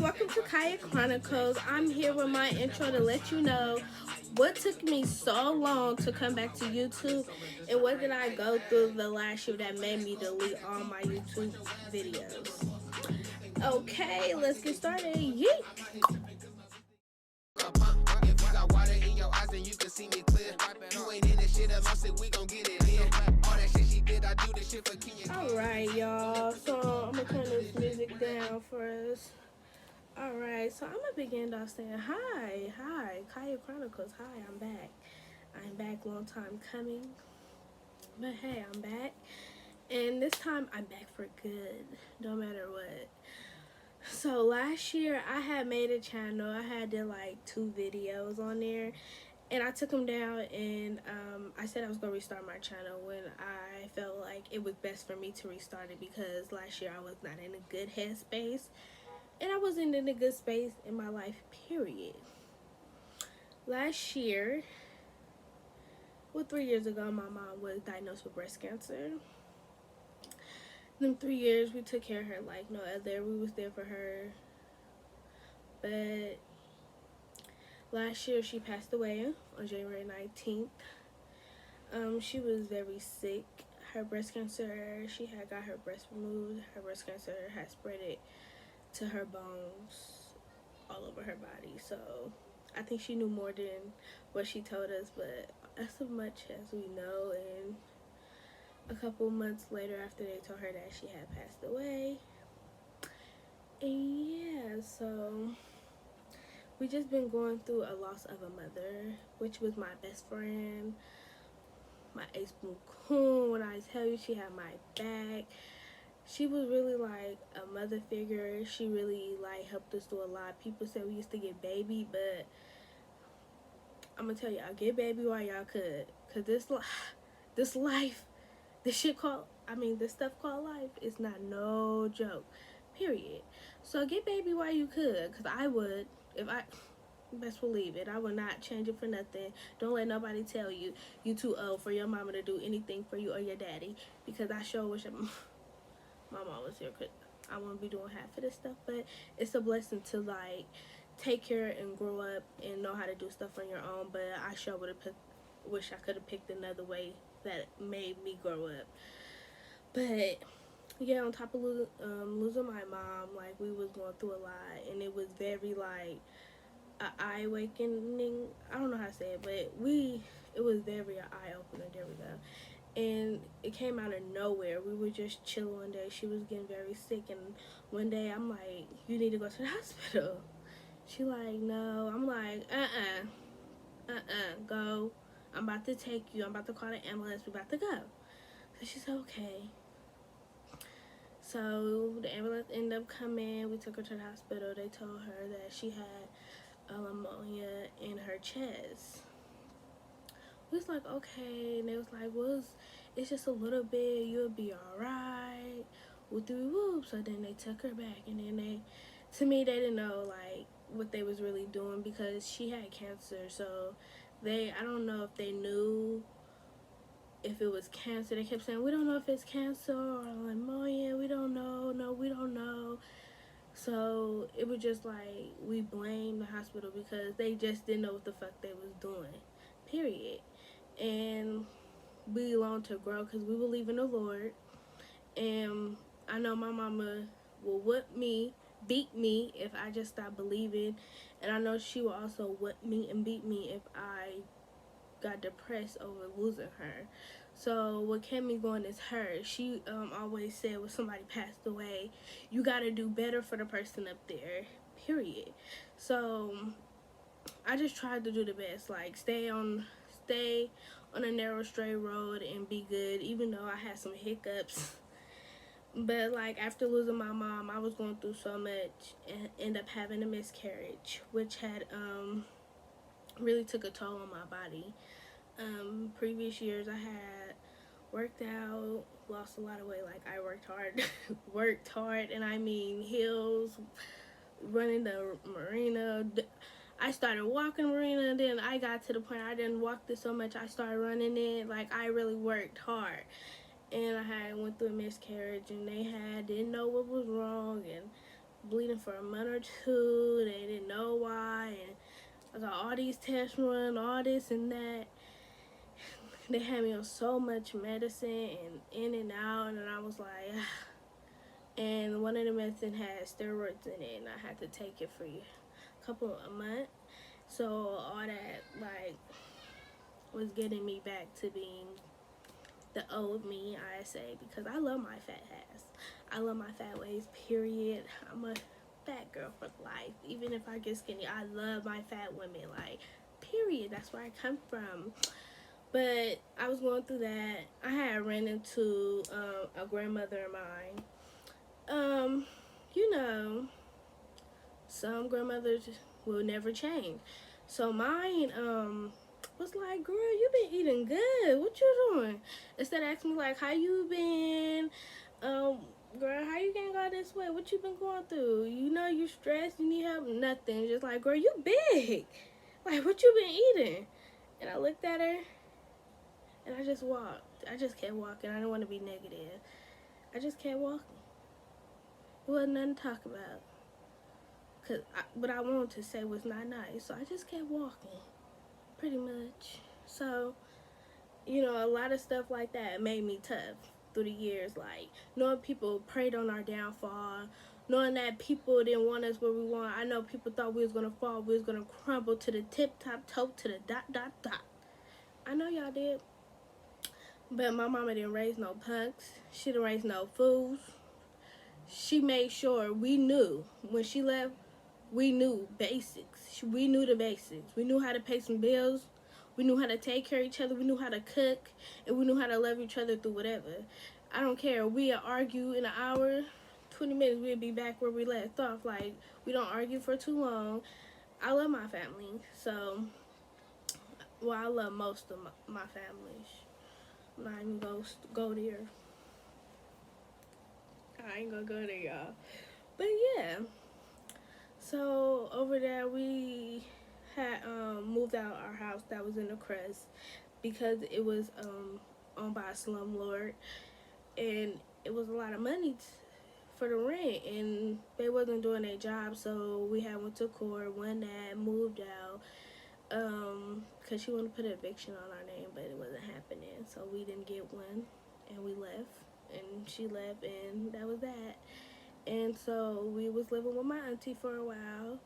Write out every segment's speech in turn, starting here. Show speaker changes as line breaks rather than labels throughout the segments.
welcome to Kaya Chronicles. I'm here with my intro to let you know what took me so long to come back to YouTube and what did I go through the last year that made me delete all my YouTube videos. Okay, let's get started. Yeet! Alright, y'all. So I'm gonna turn this music down for us. Alright, so I'm gonna begin by saying hi, Kaya Chronicles. Hi, I'm back. I'm back, long time coming. But hey, I'm back. And this time I'm back for good, no matter what. So last year I had made a channel. I had did like 2 videos on there. And I took them down and I said I was going to restart my channel when I felt like it was best for me to restart it because last year I was not in a good headspace. And I wasn't in a good space in my life, period. Last year, 3 years ago, my mom was diagnosed with breast cancer. In 3 years, we took care of her like no other. We was there for her. But last year, she passed away on January 19th. She was very sick. Her breast cancer, she had got her breast removed. Her breast cancer had spread it to her bones all over her body. So I think she knew more than what she told us, but that's as much as we know. And a couple months later, after they told her that she had passed away, and yeah, so we just been going through a loss of a mother, which was my best friend, my ace boon coon. When I tell you she had my back, she was really like a mother figure. She really like helped us do a lot. People said we used to get baby, but I'm gonna tell y'all, get baby while y'all could, cause this life, this stuff called life is not no joke, period. So get baby while you could, cause I would, if I, best believe it, I would not change it for nothing. Don't let nobody tell you too old for your mama to do anything for you or your daddy, because I sure wish my mom was here, cause I wouldn't be doing half of this stuff. But it's a blessing to like take care and grow up and know how to do stuff on your own. But I sure would have wish I could have picked another way that made me grow up. But yeah, on top of losing my mom, like we was going through a lot, and it was very like a eye awakening. I don't know how to say it, but it was very an eye opener. There we go. And it came out of nowhere. We were just chilling one day. She was getting very sick, and one day I'm like, "You need to go to the hospital." She like, "No." I'm like, go. I'm about to take you. I'm about to call the ambulance. We about to go. So she said, okay. So the ambulance ended up coming. We took her to the hospital. They told her that she had pneumonia in her chest. We was like, okay. And they was like, well, it's just a little bit. You'll be alright. Whoop. So then they took her back. And then to me, they didn't know, like, what they was really doing because she had cancer. So I don't know if they knew if it was cancer. They kept saying, we don't know if it's cancer or pneumonia. We don't know. No, we don't know. So it was just like we blamed the hospital because they just didn't know what the fuck they was doing, period. And we learned to grow because we believe in the Lord. And I know my mama will whip me, beat me if I just stop believing. And I know she will also whip me and beat me if I got depressed over losing her. So what kept me going is her. She always said when somebody passed away, you gotta do better for the person up there, period. So I just tried to do the best, like stay on a narrow straight road and be good, even though I had some hiccups. But like after losing my mom, I was going through so much and ended up having a miscarriage, which had really took a toll on my body. Previous years I had worked out, lost a lot of weight. Like I worked hard, and I mean hills, running the marina. I started walking marina, and then I got to the point I didn't walk it so much. I started running it. Like I really worked hard, and I had went through a miscarriage, and they didn't know what was wrong, and bleeding for a month or two. They didn't know why, and I got all these tests run, all this and that. They had me on so much medicine and in and out, and I was like, and one of the medicine had steroids in it, and I had to take it for a couple of months. So all that like was getting me back to being the old me, I say, because I love my fat ass. I love my fat waist, period. I'm a fat girl for life. Even if I get skinny, I love my fat women, like, period. That's where I come from. But I was going through that. I had ran into a grandmother of mine. You know, some grandmothers will never change. So mine, was like, girl, you been eating good. What you doing? Instead of asking me like, how you been? Girl, how you getting all this weight? What you been going through? You know you stressed, you need help? Nothing. Just like, girl, you big. Like, what you been eating? And I looked at her and I just walked. I just kept walking. I didn't want to be negative. I just kept walking. It wasn't nothing to talk about. Cause what I wanted to say was not nice. So I just kept walking. Pretty much. So, you know, a lot of stuff like that made me tough through the years. Like, knowing people preyed on our downfall. Knowing that people didn't want us where we want. I know people thought we was going to fall. We was going to crumble to the tip-top-toe, to the dot. I know y'all did. But my mama didn't raise no punks. She didn't raise no fools. She made sure we knew. When she left, we knew basics. We knew the basics. We knew how to pay some bills. We knew how to take care of each other. We knew how to cook. And we knew how to love each other through whatever. I don't care. We'd argue in an hour, 20 minutes, we'd be back where we left off. Like, we don't argue for too long. I love my family. So, well, I love most of my family. I'm not even going to go there. I ain't going to go there, y'all. But, yeah. So, over there, we had moved out our house that was in the crest because it was owned by a slumlord, and it was a lot of money for the rent, and they wasn't doing their job, so we had went to court, won that, moved out, because she wanted to put an eviction on our name, but it wasn't happening, so we didn't get one, and we left, and she left, and that was that. And so we was living with my auntie for a while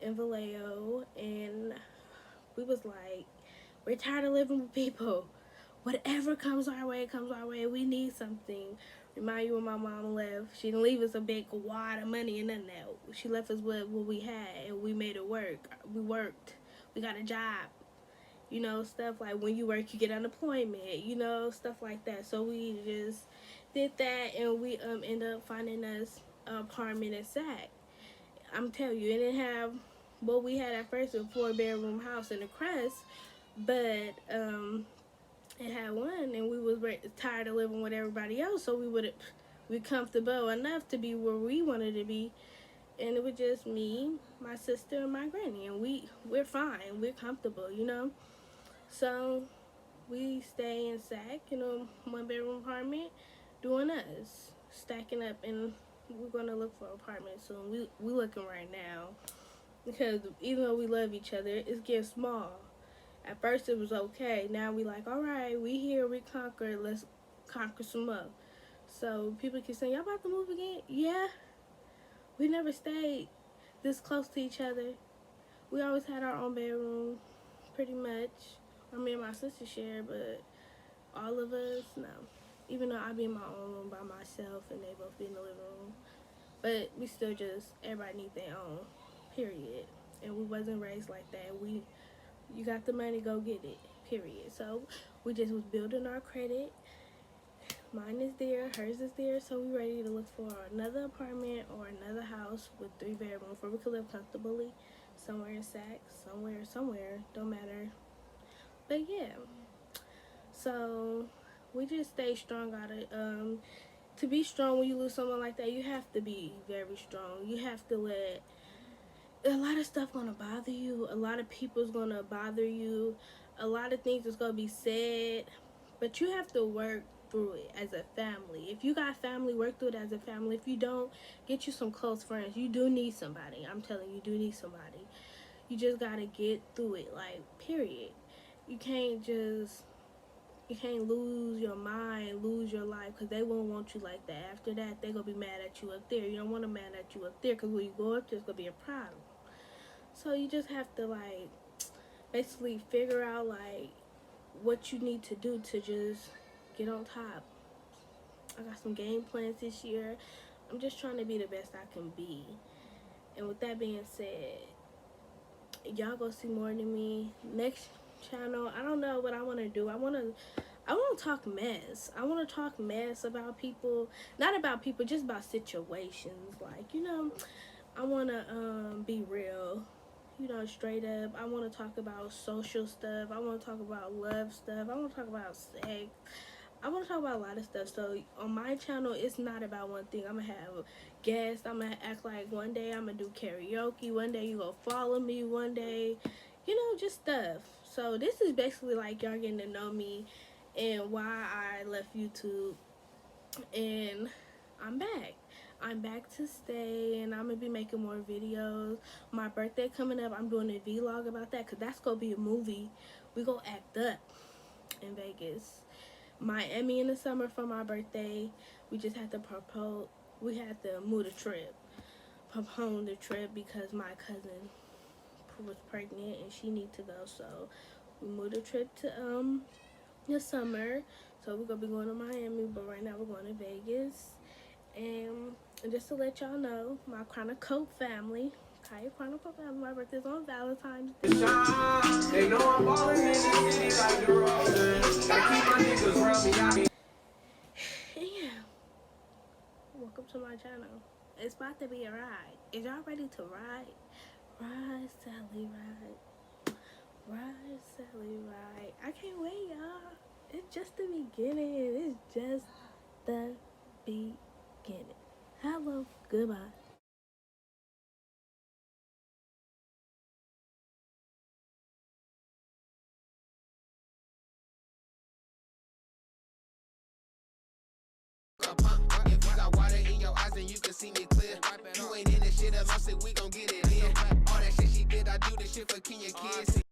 in Vallejo, and we was like, we're tired of living with people. Whatever comes our way, comes our way. We need something. Remind you when my mom left, she didn't leave us a big wad of money and nothing that. She left us with what we had, and we made it work. We worked. We got a job. You know, stuff like when you work, you get unemployment. You know, stuff like that. So we just did that, and we ended up finding us an apartment in Sac. I'm telling you, it didn't have what we had at first, a 4-bedroom house in the Crest, but it had one, and we was tired of living with everybody else, so we comfortable enough to be where we wanted to be, and it was just me, my sister, and my granny, and we're fine, we're comfortable, you know. So we stay in Sac in a 1-bedroom apartment, doing us, stacking up, and we're gonna look for an apartment soon. We looking right now because even though we love each other, it's getting small. At first it was okay. Now we like, all right, we here, we conquered. Let's conquer some more. So people keep saying, y'all about to move again? Yeah. We never stayed this close to each other. We always had our own bedroom, pretty much. Me and my sister share, but all of us, no. Even though I be in my own room by myself and they both be in the living room. But we still just, everybody need their own, period. And we wasn't raised like that. You got the money, go get it, period. So we just was building our credit. Mine is there, hers is there, so we ready to look for another apartment or another house with 3 bedrooms where we could live comfortably. Somewhere in Sac, somewhere, don't matter. But yeah, so we just stay strong out of, to be strong when you lose someone like that, you have to be very strong. You have to let, a lot of stuff gonna bother you. A lot of people's gonna bother you. A lot of things is gonna be said, but you have to work through it as a family. If you got family, work through it as a family. If you don't, get you some close friends. You do need somebody. I'm telling you, you do need somebody. You just gotta get through it, like, period. You can't just, you can't lose your mind, lose your life, because they won't want you like that. After that, they're gonna be mad at you up there. You don't want them mad at you up there, because when you go up there, it's gonna be a problem. So you just have to, like, basically figure out, like, what you need to do to just get on top. I got some game plans this year. I'm just trying to be the best I can be. And with that being said, y'all go see more than me. Next channel, I don't know what I want to do. I want to talk mess. I want to talk mess about people. Not about people, just about situations. Like, you know, I want to be real. You know, straight up. I want to talk about social stuff. I want to talk about love stuff. I want to talk about sex. I want to talk about a lot of stuff. So on my channel, it's not about one thing. I'm going to have guests. I'm going to act like one day I'm going to do karaoke. One day you going to follow me. One day, you know, just stuff. So this is basically like y'all getting to know me and why I left YouTube. And I'm back. I'm back to stay, and I'm going to be making more videos. My birthday coming up, I'm doing a vlog about that, because that's going to be a movie. We going to act up in Vegas. Miami in the summer for my birthday. We just had to propose. We had to move the trip. Postpone the trip because my cousin was pregnant and she needed to go. So we moved the trip to the summer. So we're going to be going to Miami, but right now we're going to Vegas. And just to let y'all know, my Chronicle family, Kaya Chronicle family, my birthday's on Valentine's Day. They know I'm balling in the city like the Rollers. I keep my niggas around me. Yeah. Welcome to my channel. It's about to be a ride. Is y'all ready to ride? Ride, Sally, ride. Ride, Sally, ride. I can't wait, y'all. It's just the beginning. It's just the beginning. Hello, goodbye. If you got water in your eyes, then you can see me clear. You ain't in this shit alone, so we gon' get it in. All that shit she did, I do this shit for Kenya kids.